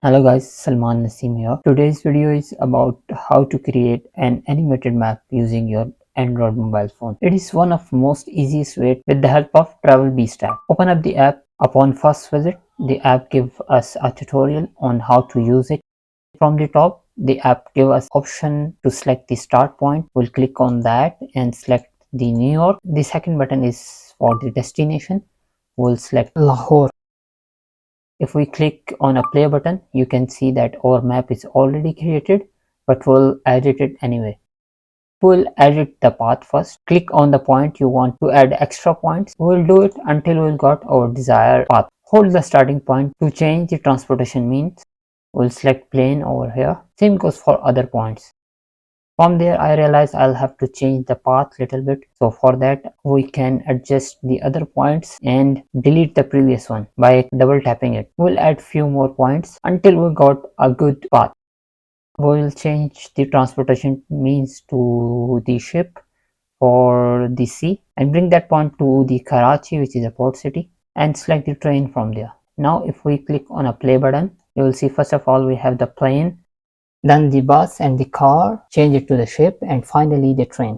Hello guys, Salman Naseem here. Today's video is about how to create an animated map using your Android mobile phone. It is one of most easiest way with the help of travelboast app. Open up the app. Upon first visit, the app gives us a tutorial on how to use it. From the top, the app gives us option to select the start point. We'll click on that and select the New York. The second button is for the destination. We'll select Lahore. If we click on a play button, you can see that our map is already created, but we'll edit it anyway. We'll edit the path first. Click on the point you want to add extra points. We'll do it until we got our desired path. Hold the starting point to change the transportation means. We'll select plane over here. Same goes for other points. From there I realize I'll have to change the path little bit, so for that we can adjust the other points and delete the previous one by double tapping it. We'll add few more points until we got a good path. We'll change the transportation means to the ship or the sea and bring that point to the Karachi, which is a port city, and select the train from there. Now if we click on a play button, you will see first of all we have the plane, then the bus and the car, change it to the ship, and finally the train.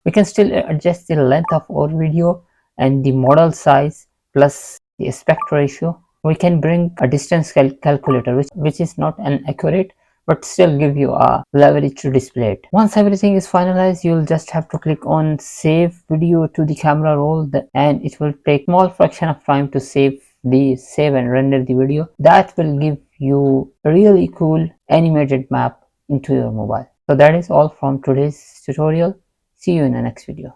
We can still adjust the length of our video and the model size plus the aspect ratio. We can bring a distance calculator which is not an accurate but still give you a leverage to display it. Once everything is finalized, you'll just have to click on save video to the camera roll and it will take small fraction of time to save and render the video. That will give you a really cool animated map into your mobile. So that is all from today's tutorial. See you in the next video.